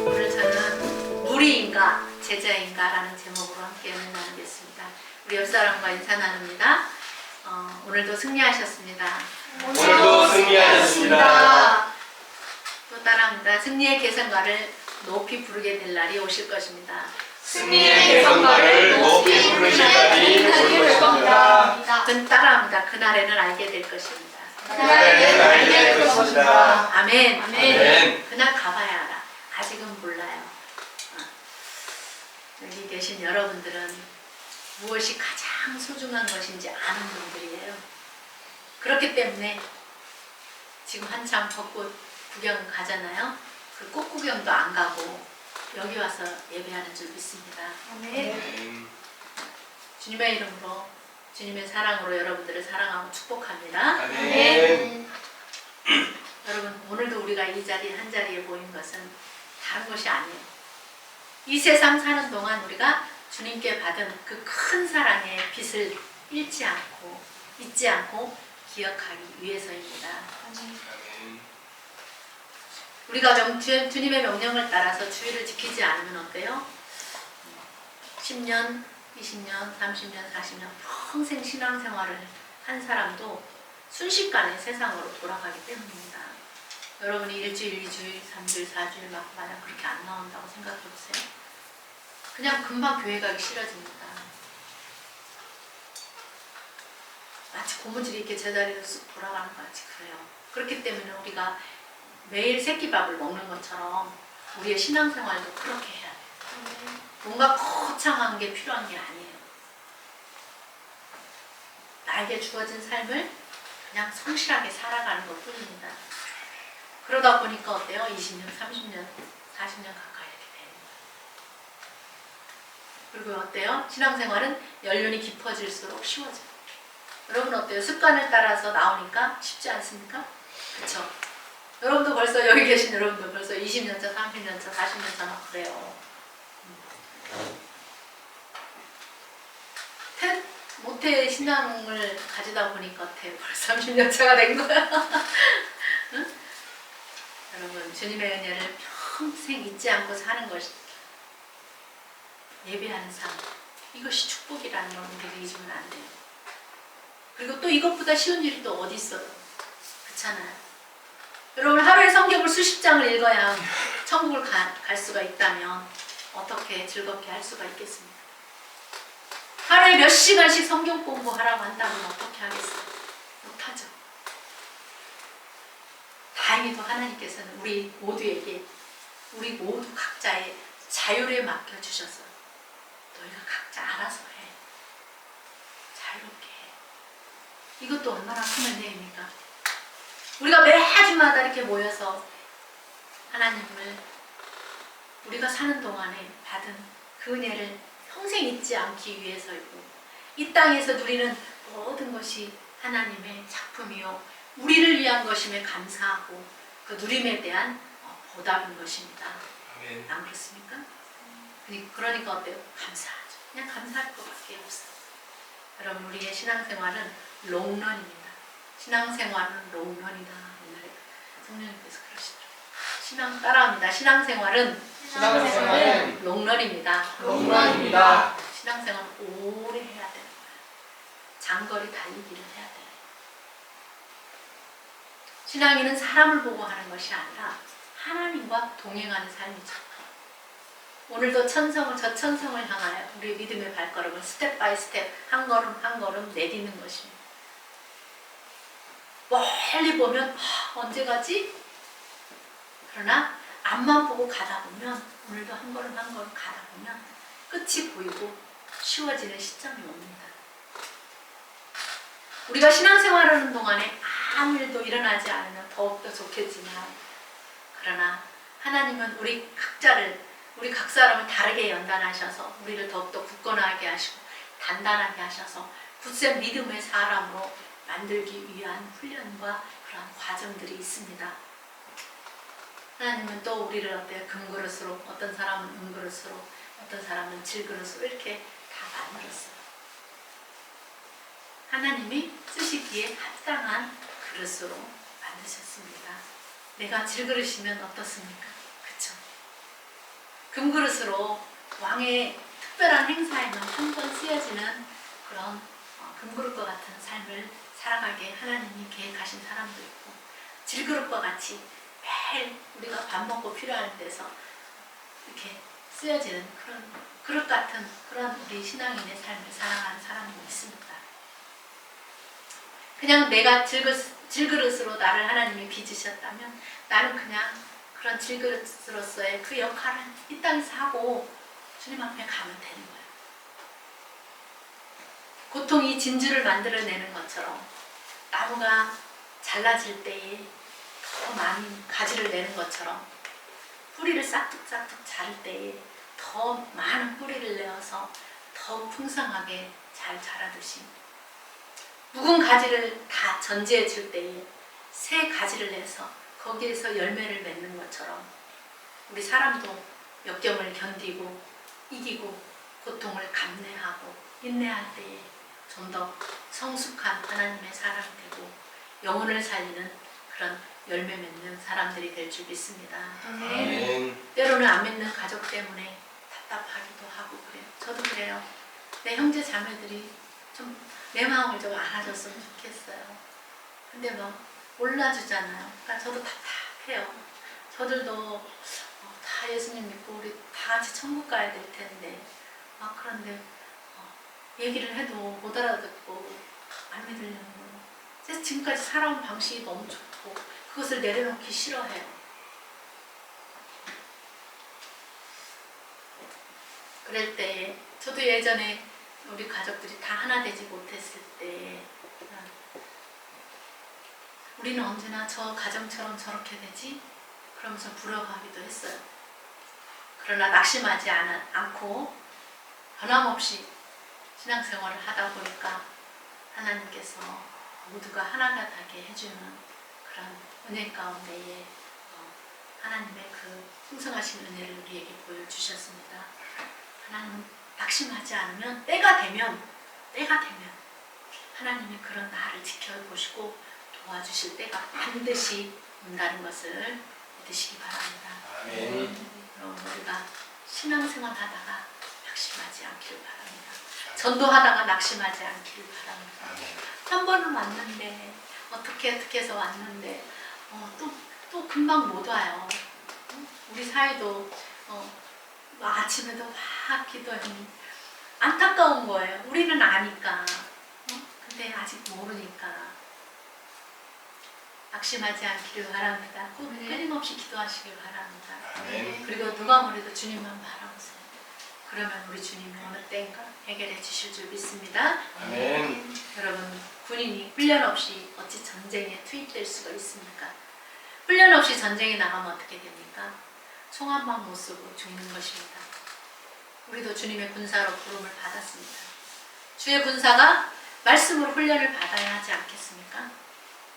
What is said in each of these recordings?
오늘 저는 무리인가 제자인가라는 제목으로 함께 은혜 나누겠습니다. 우리 옆사람과 인사 나눕니다. 오늘도 승리하셨습니다. 오늘도 승리하셨습니다. 또 따라합니다. 승리의 개성가를 높이 부르게 될 날이 오실 것입니다. 승리의 개성가를 높이 부르실 날이 올 것입니다. 따라합니다. 그날에는 알게 될 것입니다. 그날에는 알게 될 것입니다. 아멘. 아멘. 그날 가봐야 알아. 아직은 몰라요. 여기 계신 여러분들은 무엇이 가장 소중한 것인지 아는 분들이에요. 그렇기 때문에 지금 한참 벚꽃 구경 가잖아요. 그 꽃 구경도 안 가고 여기 와서 예배하는 줄 믿습니다. 아멘. 주님의 이름으로 주님의 사랑으로 여러분들을 사랑하고 축복합니다. 아멘. 여러분, 오늘도 우리가 이 자리 한 자리에 모인 것은 다른 것이 아니에요. 이 세상 사는 동안 우리가 주님께 받은 그 큰 사랑의 빛을 잊지 않고 기억하기 위해서입니다. 우리가 주님의 명령을 따라서 주의를 지키지 않으면 어때요? 10년, 20년, 30년, 40년 평생 신앙생활을 한 사람도 순식간에 세상으로 돌아가기 때문입니다. 여러분이 일주일, 2주일, 3주일, 4주일 막 만약 그렇게 안 나온다고 생각해 보세요. 그냥 금방 교회 가기 싫어집니다. 마치 고무줄이 이렇게 제자리로 쑥 돌아가는 것 같이 그래요. 그렇기 때문에 우리가 매일 새끼밥을 먹는 것처럼 우리의 신앙생활도 그렇게 해야 돼요. 뭔가 거창한 게 필요한 게 아니에요. 나에게 주어진 삶을 그냥 성실하게 살아가는 것 뿐입니다. 그러다 보니까 어때요? 20년, 30년, 40년 가까이 이렇게 됩니다. 그리고 어때요? 신앙생활은 연륜이 깊어질수록 쉬워져요. 여러분 어때요? 습관을 따라서 나오니까 쉽지 않습니까? 그렇죠? 여러분도 벌써 여기 계신 여러분도 벌써 20년차, 30년차, 40년차 막 그래요. 모태 신앙을 가지다 보니까 벌써 30년차가 된 거야. 응? 여러분 주님의 은혜를 평생 잊지 않고 사는 것이 예배하는 삶, 이것이 축복이라는 걸 우리가 잊으면 안 돼요. 그리고 또 이것보다 쉬운 일이 또 어디 있어요? 그렇잖아요. 여러분 하루에 성경을 수십 장을 읽어야 천국을 갈 수가 있다면 어떻게 즐겁게 할 수가 있겠습니까? 하루에 몇 시간씩 성경 공부하라고 한다면 어떻게 하겠어요? 못하죠. 다행히도 하나님께서는 우리 모두에게 우리 모두 각자의 자유를 맡겨주셔서 너희가 각자 알아서 해. 자유롭게 해. 이것도 얼마나 큰 은혜입니까? 우리가 매주마다 이렇게 모여서 하나님을 우리가 사는 동안에 받은 그 은혜를 평생 잊지 않기 위해서이고 이 땅에서 누리는 모든 것이 하나님의 작품이요 우리를 위한 것임에 감사하고 그 누림에 대한 보답인 것입니다. 아멘. 안 그렇습니까? 그러니까 어때요? 감사하죠. 그냥 감사할 것밖에 없어요. 여러분 우리의 신앙생활은 롱런입니다. 신앙생활은 롱런이다. 옛날에 성령님께서 그러시더라고요. 신앙 따라합니다. 신앙생활은 롱런입니다. 신앙생활은 오래 해야 되는 거예요. 장거리 달리기를 해야 돼요. 신앙인은 사람을 보고 하는 것이 아니라 하나님과 동행하는 삶이죠. 오늘도 저 천성을 향하여 우리의 믿음의 발걸음을 스텝 바이 스텝 한 걸음 한 걸음 내딛는 것입니다. 멀리 보면 언제 가지? 그러나 앞만 보고 가다 보면 오늘도 한 걸음 한 걸음 가다 보면 끝이 보이고 쉬워지는 시점이 옵니다. 우리가 신앙생활하는 동안에 아무 일도 일어나지 않으면 더욱더 좋겠지만 그러나 하나님은 우리 각 사람을 다르게 연단하셔서 우리를 더욱더 굳건하게 하시고 단단하게 하셔서 굳센 믿음의 사람으로 만들기 위한 훈련과 그런 과정들이 있습니다. 하나님은 또 우리를 어때요? 금그릇으로, 어떤 사람은 은그릇으로, 어떤 사람은 질그릇으로 이렇게 다 만들었어요. 하나님이 쓰시기에 합당한 그릇으로 만드셨습니다. 내가 질그릇이면 어떻습니까? 그쵸? 금그릇으로 왕의 특별한 행사에만 한 번 쓰여지는 그런 금그릇과 같은 삶을 살아가게 하나님이 계획하신 사람도 있고, 질그릇과 같이 매일 우리가 밥 먹고 필요할 때서 이렇게 쓰여지는 그런 그릇 같은 그런 우리 신앙인의 삶을 살아가는 사람도 있습니다. 그냥 내가 질그릇으로 나를 하나님이 빚으셨다면 나는 그냥 그런 질그릇으로서의 그 역할을 이 땅에서 하고 주님 앞에 가면 되는 거예요. 고통이 진주를 만들어내는 것처럼 나무가 잘라질 때에 더 많은 가지를 내는 것처럼 뿌리를 싹둑싹둑 자를 때에 더 많은 뿌리를 내어서 더 풍성하게 잘 자라듯이 묵은 가지를 다 전지해 줄 때에 새 가지를 내서 거기에서 열매를 맺는 것처럼 우리 사람도 역경을 견디고 이기고 고통을 감내하고 인내할 때에 좀 더 성숙한 하나님의 사람이 되고 영혼을 살리는 그런 열매 맺는 사람들이 될 줄 믿습니다. 아멘. 때로는 안 믿는 가족 때문에 답답하기도 하고 그래요. 저도 그래요. 내 형제 자매들이 좀 내 마음을 좀 알아줬으면 좋겠어요. 근데 막 몰라주잖아요. 그러니까 저도 답답해요. 저들도 다 예수님 믿고 우리 다 같이 천국 가야 될 텐데 그런데 얘기를 해도 못 알아듣고 안 믿으려는 거예요. 그래서 지금까지 살아온 방식이 너무 좋고 그것을 내려놓기 싫어해요. 그럴 때 저도 예전에 우리 가족들이 다 하나 되지 못했을 때 우리는 언제나 저 가정처럼 저렇게 되지? 그러면서 부러워하기도 했어요. 그러나 낙심하지 않고 변함없이 신앙생활을 하다 보니까 하나님께서 모두가 하나가 되게 해주는 그런 은혜 가운데에 하나님의 그 풍성하신 은혜를 우리에게 보여주셨습니다. 하나님은 낙심하지 않으면 때가 되면 하나님이 그런 나를 지켜보시고 도와주실 때가 반드시 온다는 것을 믿으시기 바랍니다. 아멘. 여러분 우리가 신앙생활 하다가 낙심하지 않기를 바랍니다. 전도하다가 낙심하지 않기를 바랍니다. 아멘. 한 번은 왔는데 어떻게 해서 왔는데 또 금방 못 와요. 우리 사이도 아침에도 막 기도했니 안타까운 거예요. 우리는 아니까. 근데 아직 모르니까. 낙심하지 않기를 바랍니다. 꼭 끊임없이 기도하시길 바랍니다. 아멘. 그리고 누가 뭐래도 주님만 바라보세요. 그러면 우리 주님이 어느 때인가 해결해 주실 줄 믿습니다. 아멘. 여러분 군인이 훈련 없이 어찌 전쟁에 투입될 수가 있습니까? 훈련 없이 전쟁에 나가면 어떻게 됩니까? 총 한 방 못 쏘고 죽는 것입니다. 우리도 주님의 군사로 부름을 받았습니다. 주의 군사가 말씀으로 훈련을 받아야 하지 않겠습니까?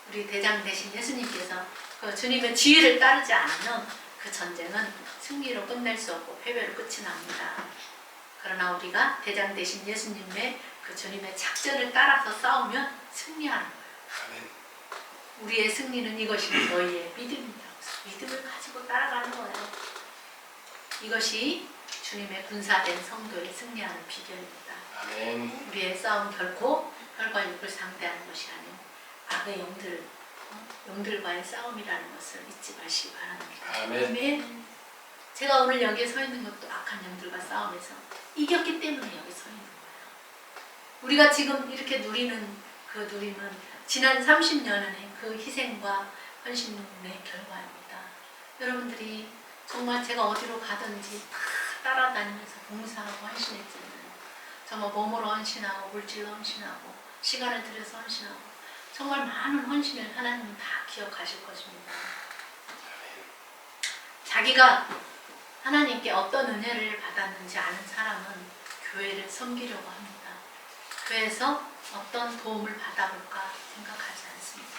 우리 대장 되신 예수님께서 그 주님의 지휘를 따르지 않으면 그 전쟁은 승리로 끝낼 수 없고 패배로 끝이 납니다. 그러나 우리가 대장 되신 예수님의 그 주님의 작전을 따라서 싸우면 승리하는 거예요. 아멘. 우리의 승리는 이것이 너희의 믿음이다. 믿음을 가지고 따라가는 거예요. 이것이 주님의 군사된 성도의 승리하는 비결입니다. 아멘. 우리의 싸움 결코 혈과 육을 상대하는 것이 아니고 악의 영들과의 싸움이라는 것을 잊지 마시기 바랍니다. 아멘. 제가 오늘 여기에 서 있는 것도 악한 영들과 싸움에서 이겼기 때문에 여기 서 있는 거예요. 우리가 지금 이렇게 누리는 그 누림은 지난 30년의 그 희생과 헌신의 결과입니다. 여러분들이 정말 제가 어디로 가든지 다 따라다니면서 봉사하고 헌신했잖아요. 정말 몸으로 헌신하고 물질로 헌신하고 시간을 들여서 헌신하고 정말 많은 헌신을 하나님은 다 기억하실 것입니다. 자기가 하나님께 어떤 은혜를 받았는지 아는 사람은 교회를 섬기려고 합니다. 교회에서 어떤 도움을 받아볼까 생각하지 않습니다.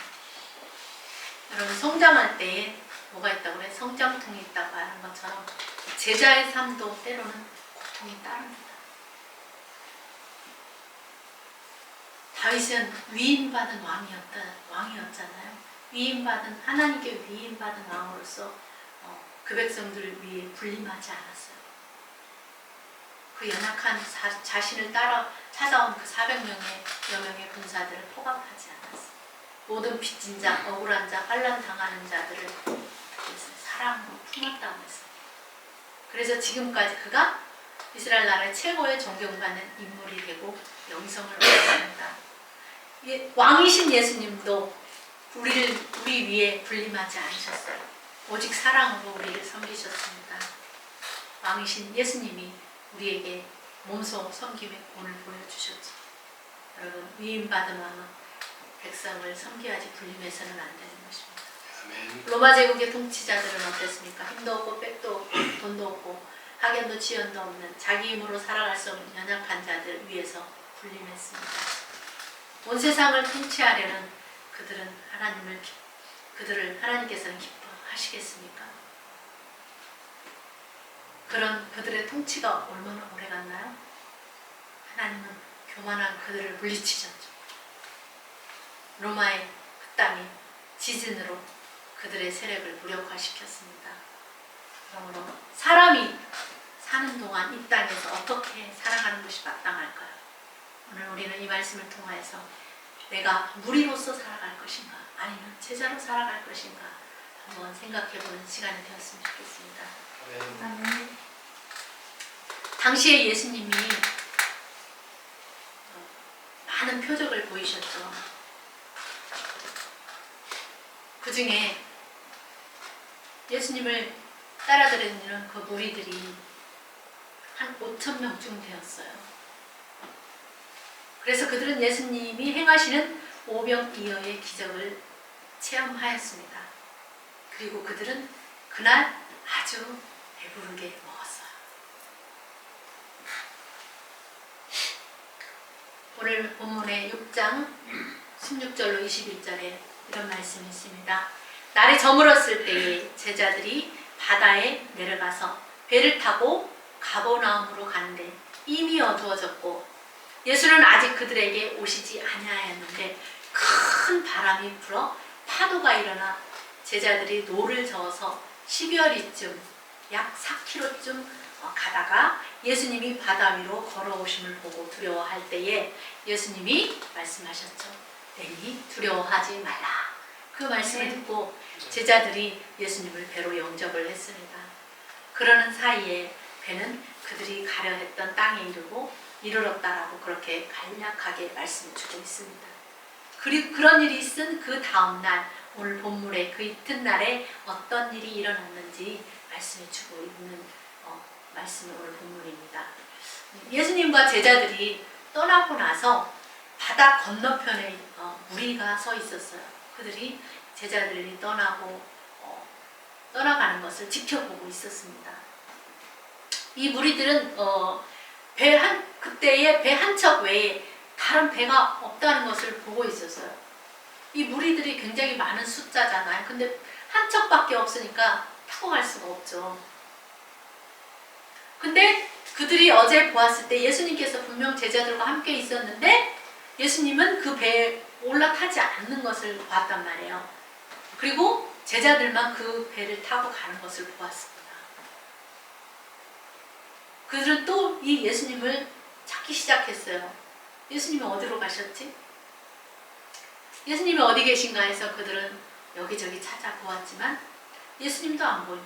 여러분, 성장할 때에 뭐가 있다고 그래? 성장통이 있다고 하는 것처럼 제자의 삶도 때로는 고통이 따릅니다. 다윗은 위임받은 왕이었잖아요. 하나님께 위임받은 왕으로서 그 백성들을 위해 군림하지 않았어요. 그 연약한 자신을 따라 찾아온 그 400명의 여명의 군사들을 포갑하지 않았어요. 모든 빚진 자, 억울한 자, 환난 당하는 자들을 사랑으로 품었다고 했어요. 그래서 지금까지 그가 이스라엘 나라의 최고의 존경받는 인물이 되고 영성을 얻었습니다. 왕이신 예수님도 우리 위에 군림하지 않으셨어요. 오직 사랑으로 우리를 섬기셨습니다. 왕이신 예수님이 우리에게 몸소 섬김의 본을 보여주셨죠. 여러분, 위임받은 왕은 백성을 섬겨야지 군림해서는 안 되는 것입니다. 아멘. 로마 제국의 통치자들은 어땠습니까? 힘도 없고 백도 없고 돈도 없고 학연도 지연도 없는 자기 힘으로 살아갈 수 없는 연약한 자들 위해서 군림했습니다. 온 세상을 통치하려는 그들을 하나님께서는 기뻐하시겠습니까? 그런 그들의 통치가 얼마나 오래 갔나요? 하나님은 교만한 그들을 물리치셨죠. 로마의 그 땅이 지진으로 그들의 세력을 무력화시켰습니다. 그러므로 사람이 사는 동안 이 땅에서 어떻게 살아가는 것이 마땅할까요? 오늘 우리는 이 말씀을 통하여서 내가 무리로서 살아갈 것인가 아니면 제자로 살아갈 것인가 한번 생각해보는 시간이 되었으면 좋겠습니다. 아멘. 당시에 예수님이 많은 표적을 보이셨죠. 그 중에 예수님을 따라다니는 그 무리들이 한 5,000명쯤 되었어요. 그래서 그들은 예수님이 행하시는 오병이어의 기적을 체험하였습니다. 그리고 그들은 그날 아주 배부르게 먹었어요. 오늘 본문의 6장 16절로 21절에 이런 말씀이 있습니다. 날이 저물었을 때에 제자들이 바다에 내려가서 배를 타고 가버나움으로 가는데 이미 어두워졌고 예수는 아직 그들에게 오시지 아니하였는데 큰 바람이 불어 파도가 일어나 제자들이 노를 저어서 12월이쯤 약 4km쯤 가다가 예수님이 바다 위로 걸어오심을 보고 두려워할 때에 예수님이 말씀하셨죠. 내니 두려워하지 말라. 그 말씀을 듣고 제자들이 예수님을 배로 영접을 했습니다. 그러는 사이에 배는 그들이 가려 했던 땅에 이르렀다라고 그렇게 간략하게 말씀해주고 있습니다. 그리고 그런 일이 있은 그 다음날 오늘 본문의 그 이튿날에 어떤 일이 일어났는지 말씀해주고 있는 말씀이 오늘 본문입니다. 예수님과 제자들이 떠나고 나서 바다 건너편에 무리가 서 있었어요. 그들이 제자들이 떠나가는 것을 지켜보고 있었습니다. 이 무리들은 그때의 배 한 척 외에 다른 배가 없다는 것을 보고 있었어요. 이 무리들이 굉장히 많은 숫자잖아요. 근데 한 척밖에 없으니까 타고 갈 수가 없죠. 근데 그들이 어제 보았을 때 예수님께서 분명 제자들과 함께 있었는데 예수님은 그 배에 올라타지 않는 것을 보았단 말이에요. 그리고 제자들만 그 배를 타고 가는 것을 보았습니다. 그들은 또 이 예수님을 찾기 시작했어요. 예수님이 어디로 가셨지? 예수님이 어디 계신가 해서 그들은 여기저기 찾아보았지만 예수님도 안 보이고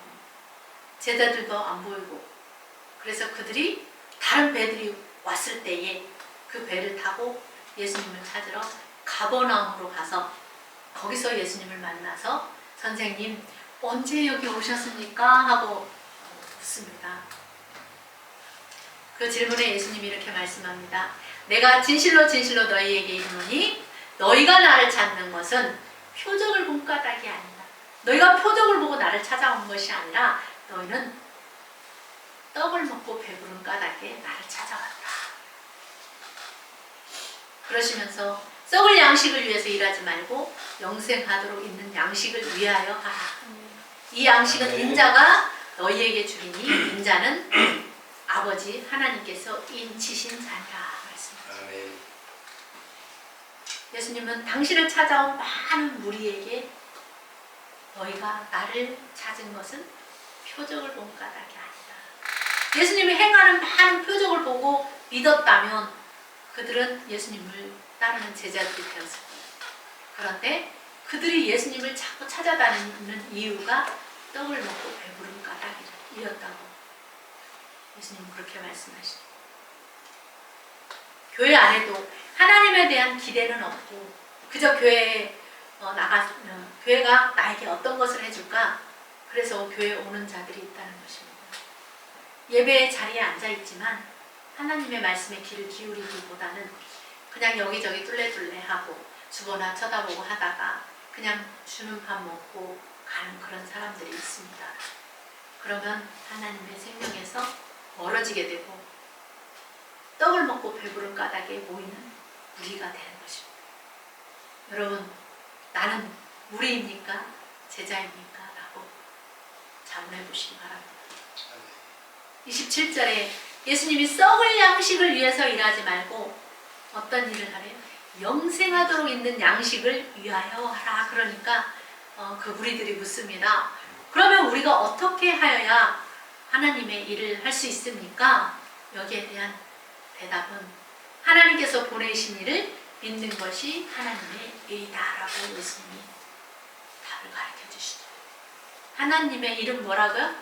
제자들도 안 보이고 그래서 그들이 다른 배들이 왔을 때에 그 배를 타고 예수님을 찾으러 가버나움으로 가서 거기서 예수님을 만나서 선생님 언제 여기 오셨습니까? 하고 묻습니다. 그 질문에 예수님이 이렇게 말씀합니다. 내가 진실로 진실로 너희에게 이르노니 너희가 나를 찾는 것은 표적을 본 까닭이 아니다. 너희가 표적을 보고 나를 찾아온 것이 아니라 너희는 떡을 먹고 배부른 까닭에 나를 찾아왔다. 그러시면서 썩을 양식을 위해서 일하지 말고 영생하도록 있는 양식을 위하여 하라. 이 양식은 아멘. 인자가 너희에게 주리니 인자는 아버지 하나님께서 인치신 자니라 말씀하셨습니다. 아멘. 예수님은 당신을 찾아온 많은 무리에게 너희가 나를 찾은 것은 표적을 본 까닭이 아니다. 예수님이 행하는 많은 표적을 보고 믿었다면 그들은 예수님을 따르는 제자들이 되었을 거예요. 그런데 그들이 예수님을 자꾸 찾아다니는 이유가 떡을 먹고 배부른 까닭이었다고 예수님은 그렇게 말씀하시죠. 교회 안에도 하나님에 대한 기대는 없고 그저 교회에 교회가 나에게 어떤 것을 해줄까? 그래서 교회에 오는 자들이 있다는 것입니다. 예배의 자리에 앉아있지만 하나님의 말씀에 귀를 기울이기보다는 그냥 여기저기 뚫레뚫레하고 주거나 쳐다보고 하다가 그냥 주는 밥 먹고 가는 그런 사람들이 있습니다. 그러면 하나님의 생명에서 멀어지게 되고 떡을 먹고 배부른 까닭에 모이는 무리가 되는 것입니다. 여러분, 나는 무리입니까? 제자입니까? 라고 자문해 보시기 바랍니다. 27절에 예수님이 썩을 양식을 위해서 일하지 말고 어떤 일을 하래요? 영생하도록 있는 양식을 위하여 하라. 그러니까 그 무리들이 묻습니다. 그러면 우리가 어떻게 하여야 하나님의 일을 할 수 있습니까? 여기에 대한 대답은 하나님께서 보내신 일을 믿는 것이 하나님의 일이다라고 예수님이 답을 가르쳐 주시죠. 하나님의 일은 뭐라고요?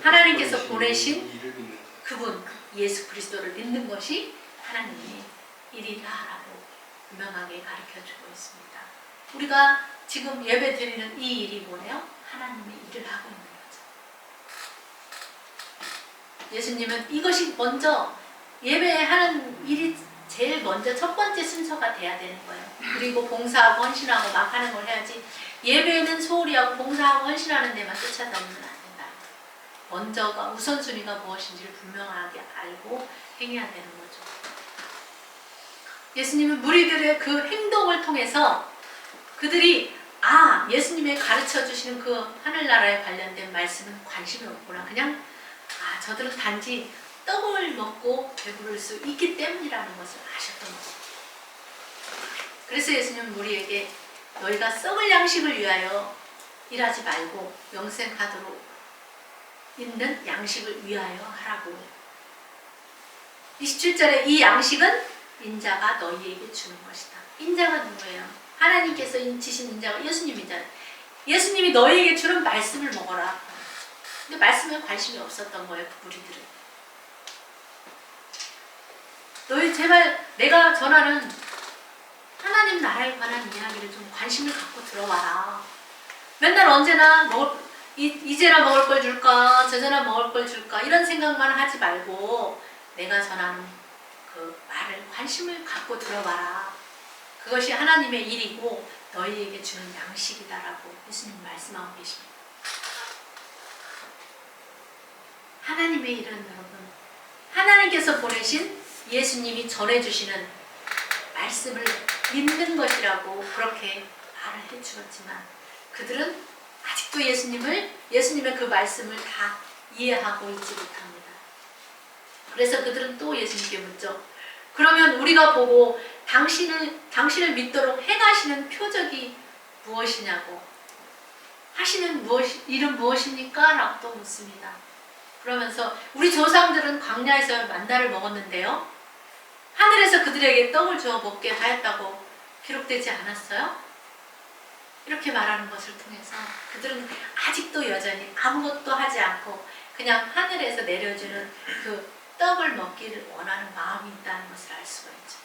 하나님께서 보내신 일을 믿는 것. 그분 예수 그리스도를 믿는 것이 하나님의 일이다라고 분명하게 가르쳐주고 있습니다. 우리가 지금 예배 드리는 이 일이 뭐예요? 하나님의 일을 하고 있는 거죠. 예수님은 이것이 먼저 예배하는 일이 제일 먼저 첫 번째 순서가 돼야 되는 거예요. 그리고 봉사하고 헌신하고 막 하는 걸 해야지 예배는 소홀히 하고 봉사하고 헌신하는 데만 쫓아다니면 안 된다. 먼저가 우선순위가 무엇인지를 분명하게 알고 행해야 되는 거죠. 예수님은 무리들의 그 행동을 통해서 그들이 예수님의 가르쳐 주시는 그 하늘나라에 관련된 말씀은 관심이 없구나. 그냥 저들은 단지 떡을 먹고 배부를 수 있기 때문이라는 것을 아셨던 거죠. 그래서 예수님은 우리에게 너희가 썩을 양식을 위하여 일하지 말고 영생하도록 있는 양식을 위하여 하라고. 27절에 이 양식은 인자가 너희에게 주는 것이다. 인자가 누구예요? 하나님께서 인치신 인자가 예수님이잖아요. 예수님이 너희에게 주는 말씀을 먹어라. 근데 말씀에 관심이 없었던 거예요, 그 무리들은. 너희 제발 내가 전하는 하나님 나라에 관한 이야기를 좀 관심을 갖고 들어와라. 맨날 언제나 이제나 먹을 걸 줄까, 저제나 먹을 걸 줄까 이런 생각만 하지 말고 내가 전하는 그 말을 관심을 갖고 들어봐라. 그것이 하나님의 일이고 너희에게 주는 양식이다라고 예수님 말씀하고 계십니다. 하나님의 일은 여러분, 하나님께서 보내신 예수님이 전해주시는 말씀을 믿는 것이라고 그렇게 말을 해주었지만 그들은 아직도 예수님의 그 말씀을 다 이해하고 있지 못합니다. 그래서 그들은 또 예수님께 묻죠. 그러면 우리가 보고 당신을 믿도록 행하시는 표적이 무엇이냐고, 하시는 일은 무엇입니까? 라고 또 묻습니다. 그러면서 우리 조상들은 광야에서 만나를 먹었는데요, 하늘에서 그들에게 떡을 주어 먹게 하였다고 기록되지 않았어요? 이렇게 말하는 것을 통해서 그들은 아직도 여전히 아무것도 하지 않고 그냥 하늘에서 내려주는 그 떡을 먹기를 원하는 마음이 있다는 것을 알 수가 있죠.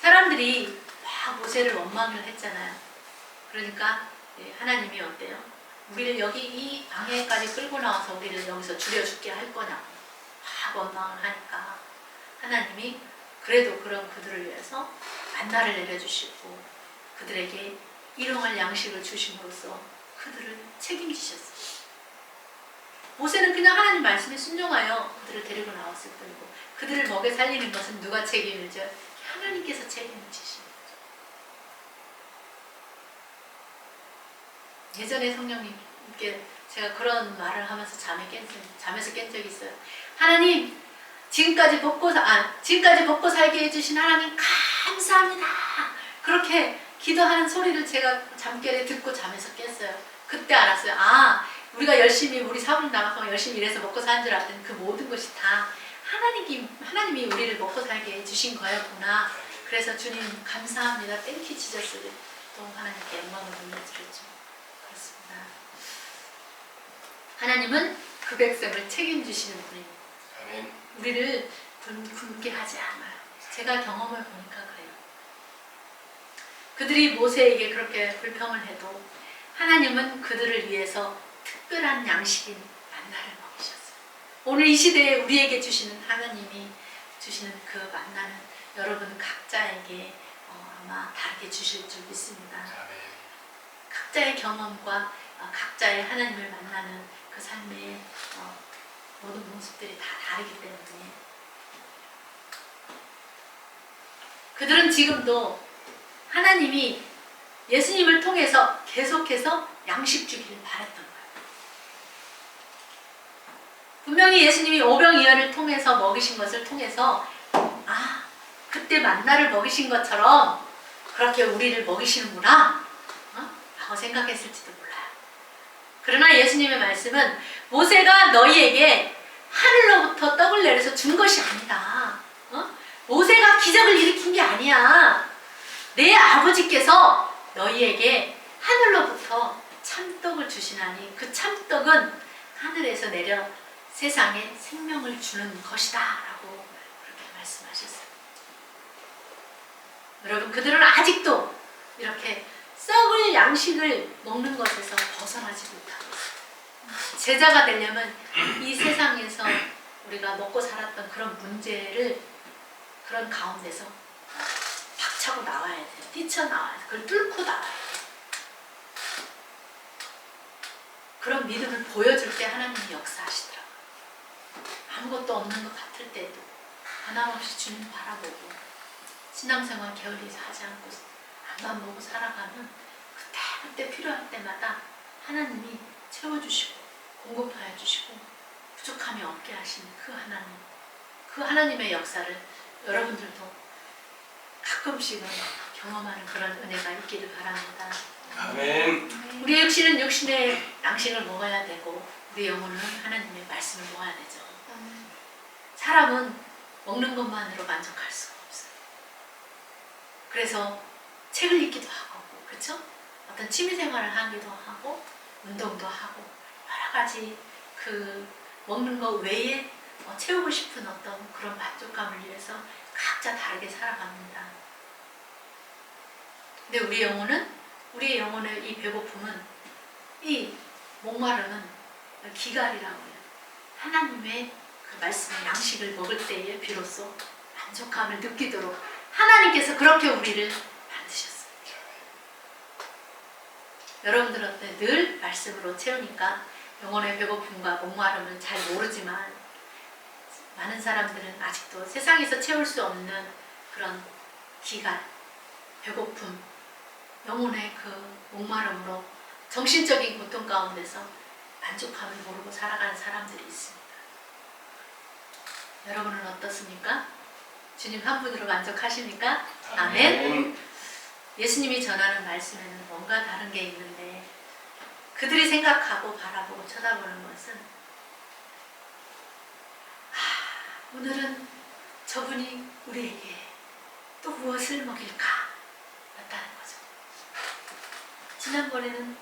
사람들이 막 모세를 원망을 했잖아요. 그러니까 하나님이 어때요? 우리를 여기 이 광야까지 끌고 나와서 우리를 여기서 죽여 죽게 할 거냐고 막 원망을 하니까 하나님이 그래도 그런 그들을 위해서 만나를 내려주시고 그들에게 일용할 양식을 주심으로써 그들을 책임지셨어요. 모세는 그냥 하나님 말씀에 순종하여 그들을 데리고 나왔을 뿐이고 그들을 먹여 살리는 것은 누가 책임을 져요? 하나님께서 책임을 지시는 거죠. 예전에 성령님께 제가 그런 말을 하면서 잠에서 깬 적이 있어요. 하나님, 지금까지 먹고 살게 해주신 하나님 감사합니다. 그렇게 기도하는 소리를 제가 잠결에 듣고 잠에서 깼어요. 그때 알았어요. 아, 우리가 열심히 우리 사부님 나가서 열심히 일해서 먹고 사는 줄 알았더니 그 모든 것이 다 하나님이 우리를 먹고 살게 해주신 거였구나. 그래서 주님 감사합니다. 땡큐 지저스를 또 하나님께 영광을 돌려드렸죠. 그렇습니다. 하나님은 그 백성을 책임지시는 분입니다. 아멘. 우리를 굶게 하지 않아요. 제가 경험을 보니까 그래요. 그들이 모세에게 그렇게 불평을 해도 하나님은 그들을 위해서 특별한 양식인 만나를 먹이셨어요. 오늘 이 시대에 우리에게 주시는 하나님이 주시는 그 만나는 여러분 각자에게 아마 다르게 주실 줄 믿습니다. 아멘. 각자의 경험과 각자의 하나님을 만나는 그 삶의 모든 모습들이 다 다르기 때문에 그들은 지금도 하나님이 예수님을 통해서 계속해서 양식 주기를 바랬던 거예요. 분명히 예수님이 오병이어를 통해서 먹이신 것을 통해서 그때 만나를 먹이신 것처럼 그렇게 우리를 먹이시는구나 라고 생각했을지도 몰라요. 그러나 예수님의 말씀은 모세가 너희에게 하늘로부터 떡을 내려서 준 것이 아니다. 모세가 기적을 일으킨 게 아니야. 내 아버지께서 너희에게 하늘로부터 참떡을 주시나니 그 참떡은 하늘에서 내려 세상에 생명을 주는 것이다 라고 그렇게 말씀하셨어요. 여러분, 그들은 아직도 이렇게 썩을 양식을 먹는 것에서 벗어나지 못하고 있어요. 제자가 되려면 이 세상에서 우리가 먹고 살았던 그런 문제를 그런 가운데서 박차고 나와야 돼요. 뛰쳐나와야 돼요. 그걸 뚫고 나와야 돼요. 그런 믿음을 보여줄 때 하나님이 역사하시더라고요. 아무것도 없는 것 같을 때도 변함없이 주님 바라보고 신앙생활 게을리 하지 않고 앞만 보고 살아가면 그때 필요할 때마다 하나님이 채워주시고 공급하여 주시고 부족함이 없게 하시는 그 하나님의 역사를 여러분들도 가끔씩은 경험하는 그런 은혜가 있기를 바랍니다. 아멘. 우리 육신은 육신의 양식을 먹어야 되고 우리 영혼은 하나님의 말씀을 먹어야 되죠. 사람은 먹는 것만으로 만족할 수가 없어요. 그래서 책을 읽기도 하고, 그렇죠? 어떤 취미생활을 하기도 하고, 운동도 하고, 여러 가지 그 먹는 것 외에 채우고 싶은 어떤 그런 만족감을 위해서 각자 다르게 살아갑니다. 근데 우리의 영혼의 이 배고픔은, 이 목마름은 기갈이라고 해요. 하나님의 그 말씀의 양식을 먹을 때에 비로소 만족감을 느끼도록 하나님께서 그렇게 우리를 만드셨어요. 여러분들한테 늘 말씀으로 채우니까 영혼의 배고픔과 목마름을 잘 모르지만 많은 사람들은 아직도 세상에서 채울 수 없는 그런 기갈, 배고픔, 영혼의 그 목마름으로 정신적인 고통 가운데서 만족함을 모르고 살아가는 사람들이 있습니다. 여러분은 어떻습니까? 주님 한 분으로 만족하십니까? 아멘. 예수님이 전하는 말씀에는 뭔가 다른 게 있는데 그들이 생각하고 바라보고 쳐다보는 것은 오늘은 저분이 우리에게 또 무엇을 먹일까? 였다는 거죠. 지난번에는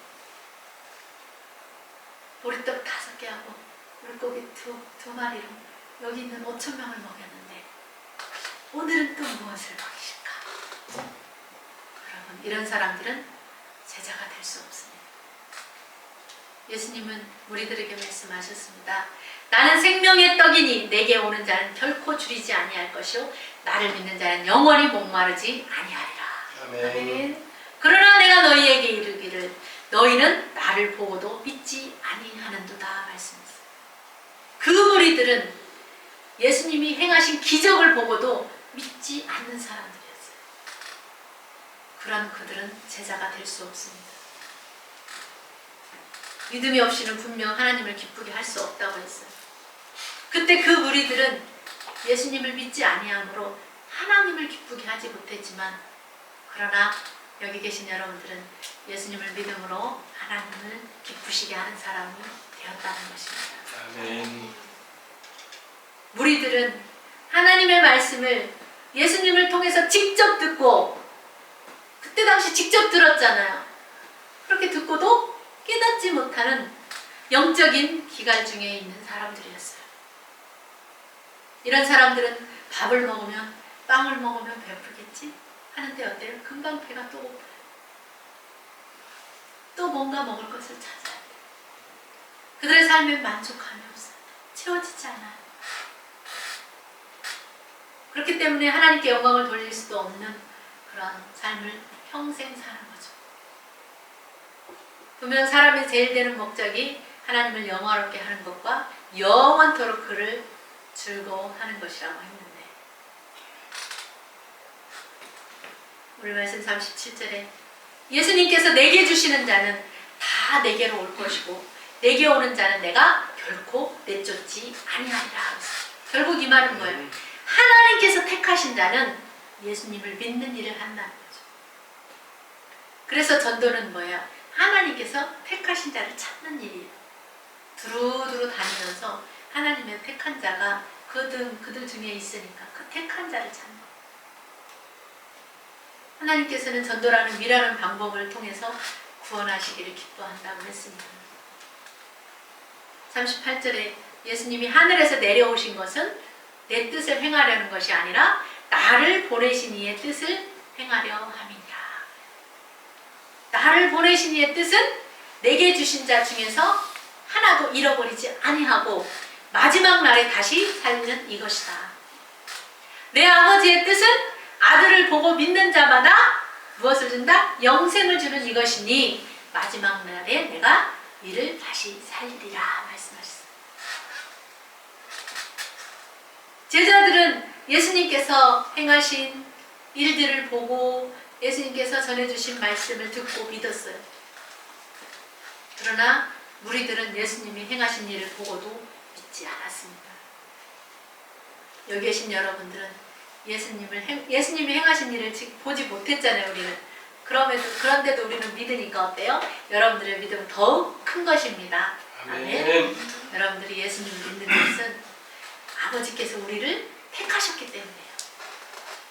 보리떡 5개하고 물고기 두 마리로 여기 있는 5,000명을 먹였는데 오늘은 또 무엇을 먹이실까? 여러분, 이런 사람들은 제자가 될 수 없습니다. 예수님은 우리들에게 말씀하셨습니다. 나는 생명의 떡이니 내게 오는 자는 결코 줄이지 아니할 것이요 나를 믿는 자는 영원히 목마르지 아니하리라. 아멘. 그러나 내가 너희에게 이르기를 너희는 나를 보고도 믿지 아니하는도다 말씀했어요. 그 무리들은 예수님이 행하신 기적을 보고도 믿지 않는 사람들이었어요. 그런 그들은 제자가 될 수 없습니다. 믿음이 없이는 분명 하나님을 기쁘게 할 수 없다고 했어요. 그때 그 무리들은 예수님을 믿지 아니함으로 하나님을 기쁘게 하지 못했지만 그러나 여기 계신 여러분들은 예수님을 믿음으로 하나님을 기쁘시게 하는 사람이 되었다는 것입니다. 아멘. 무리들은 하나님의 말씀을 예수님을 통해서 직접 듣고 그때 당시 직접 들었잖아요. 그렇게 듣고도 깨닫지 못하는 영적인 기갈 중에 있는 사람들이었어요. 이런 사람들은 밥을 먹으면 빵을 먹으면 배부르겠지 하는데 어때요? 금방 배가 또 뭔가 먹을 것을 찾아야 돼요. 그들의 삶에 만족감이 없어요. 채워지지 않아요. 그렇기 때문에 하나님께 영광을 돌릴 수도 없는 그런 삶을 평생 사는 거죠. 분명 사람의 제일 되는 목적이 하나님을 영화롭게 하는 것과 영원토록 그를 즐거워하는 것이라고 했는데 우리 말씀 37절에 예수님께서 내게 주시는 자는 다 내게로 올 것이고 내게 오는 자는 내가 결코 내쫓지 아니하리라. 결국 이 말은 뭐예요? 하나님께서 택하신 자는 예수님을 믿는 일을 한다는 거죠. 그래서 전도는 뭐예요? 하나님께서 택하신 자를 찾는 일이에요. 두루두루 다니면서 하나님의 택한 자가 그들 중에 있으니까 그 택한 자를 찾는 거예요. 하나님께서는 전도라는 미라는 방법을 통해서 구원하시기를 기뻐한다고 했습니다. 38절에 예수님이 하늘에서 내려오신 것은 내 뜻을 행하려는 것이 아니라 나를 보내신 이의 뜻을 행하려 함이니라. 나를 보내신 이의 뜻은 내게 주신 자 중에서 하나도 잃어버리지 아니하고 마지막 날에 다시 살리는 이것이다. 내 아버지의 뜻은 아들을 보고 믿는 자마다 무엇을 준다? 영생을 주는 이것이니 마지막 날에 내가 이를 다시 살리리라 말씀하셨어요. 제자들은 예수님께서 행하신 일들을 보고 예수님께서 전해주신 말씀을 듣고 믿었어요. 그러나 무리들은 예수님이 행하신 일을 보고도 믿지 않았습니다. 여기 계신 여러분들은 예수님이 행하신 일을 보지 못했잖아요. 우리는. 그런데도 우리는 믿으니까 어때요? 여러분들의 믿음은 더욱 큰 것입니다. 아멘. 여러분들이 예수님을 믿는 것은 아버지께서 우리를 택하셨기 때문이에요.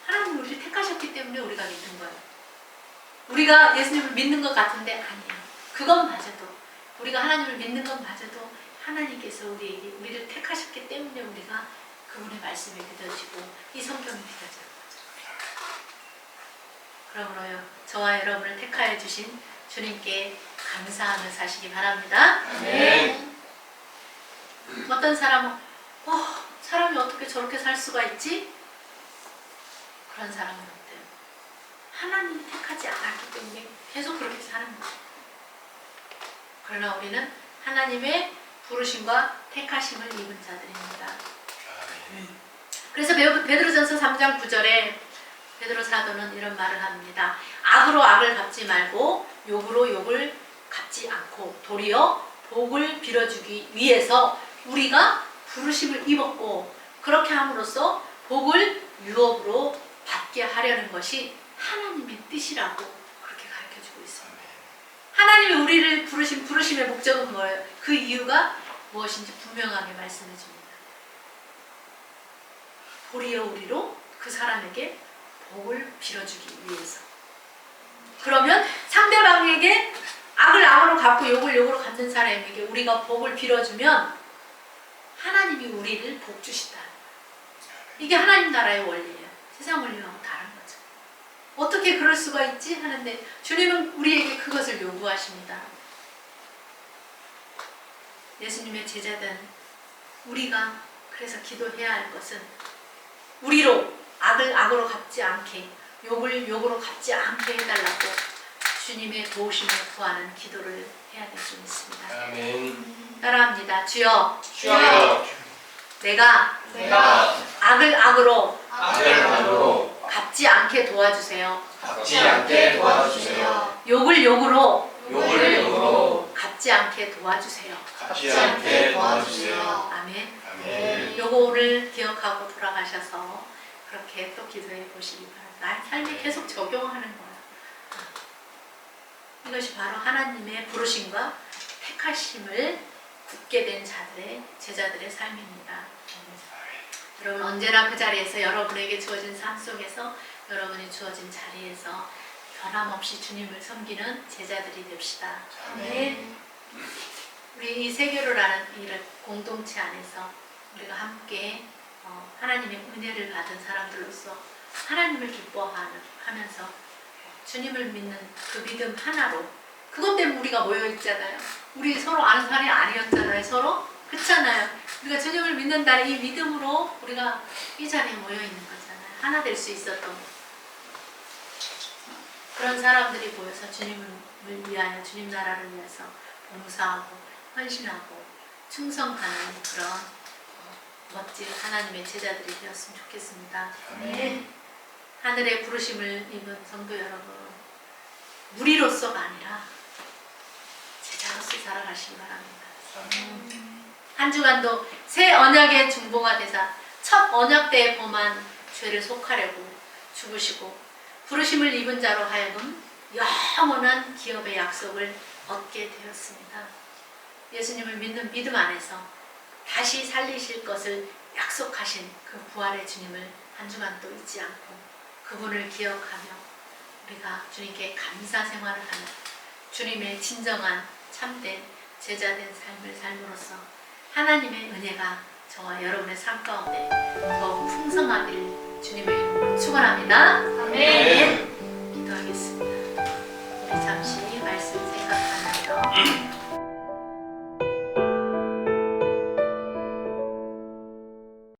하나님 우리를 택하셨기 때문에 우리가 믿는 거예요. 우리가 예수님을 믿는 것 같은데 아니에요. 그것마저도 우리가 하나님을 믿는 것마저도 하나님께서 우리를 택하셨기 때문에 우리가 그분의 말씀이 믿어지고 이 성경이 믿어지는 거죠. 그러므로요 저와 여러분을 택하여 주신 주님께 감사하며 사시기 바랍니다. 아멘. 어떤 사람은 사람이 어떻게 저렇게 살 수가 있지? 그런 사람은 어때요? 하나님이 택하지 않았기 때문에 계속 그렇게 사는 거예요. 그러나 우리는 하나님의 부르심과 택하심을 입은 자들입니다. 그래서 베드로전서 3장 9절에 베드로 사도는 이런 말을 합니다. 악으로 악을 갚지 말고 욕으로 욕을 갚지 않고 도리어 복을 빌어주기 위해서 우리가 부르심을 입었고 그렇게 함으로써 복을 유업으로 받게 하려는 것이 하나님의 뜻이라고 그렇게 가르쳐주고 있습니다. 하나님이 우리를 부르신 부르심의 목적은 뭐예요? 그 이유가 무엇인지 분명하게 말씀해 줍니다. 도리어 우리로 그 사람에게 복을 빌어주기 위해서. 그러면 상대방에게 악을 악으로 갚고 욕을 욕으로 갚는 사람에게 우리가 복을 빌어주면 하나님이 우리를 복 주신다. 이게 하나님 나라의 원리예요. 세상 원리하고 다른 거죠. 어떻게 그럴 수가 있지? 하는데 주님은 우리에게 그것을 요구하십니다. 예수님의 제자된 우리가 그래서 기도해야 할 것은 우리로 악을 악으로 갚지 않게, 욕을 욕으로 갚지 않게 해달라고 주님의 도우심을 구하는 기도를 해야 될 줄 믿습니다. 아멘. 따라합니다. 주여, 주여, 내가 내가 악을 악으로 악을 악으로 갚지 않게 도와주세요. 갚지 않게 도와주세요. 욕을 욕으로 욕을 욕으로 갚지 않게 도와주세요. 갚지 않게 도와주세요. 아멘. 아멘. 요거 오늘 기억하고 돌아가셔서 그렇게 또 기도해 보시기 바랍니다. 나의 삶에 계속 적용하는 거야. 이것이 바로 하나님의 부르심과 택하심을 굳게 된 자들의 제자들의 삶입니다. 여러분 언제나 그 자리에서 여러분에게 주어진 삶 속에서 여러분이 주어진 자리에서 변함없이 주님을 섬기는 제자들이 됩시다. 아멘. 우리 이 세계로라는 이 공동체 안에서 우리가 함께 하나님의 은혜를 받은 사람들로서 하나님을 기뻐하면서 주님을 믿는 그 믿음 하나로 그것 때문에 우리가 모여 있잖아요. 우리 서로 아는 사람이 아니었잖아요. 서로 그렇잖아요. 우리가 주님을 믿는다는 이 믿음으로 우리가 이 자리에 모여 있는 거잖아요. 하나 될 수 있었던 그런 사람들이 모여서 주님을 위하여 주님 나라를 위해서 봉사하고 헌신하고 충성하는 그런 멋진 하나님의 제자들이 되었으면 좋겠습니다. 네. 하늘의 부르심을 입은 성도 여러분, 무리로서가 아니라 제자로서 살아가시기 바랍니다. 한 주간도 새 언약의 중보가 되사 첫 언약 때에 범한 죄를 속하려고 죽으시고 부르심을 입은 자로 하여금 영원한 기업의 약속을 얻게 되었습니다. 예수님을 믿는 믿음 안에서 다시 살리실 것을 약속하신 그 부활의 주님을 한 주간도 잊지 않고 그분을 기억하며 우리가 주님께 감사 생활을 하는 주님의 진정한 참된 제자된 삶을 삶으로써 하나님의 은혜가 저와 여러분의 삶 가운데 더욱 풍성하기를 주님의 이름으로 축원합니다. 아멘. 기도하겠습니다. 우리 잠시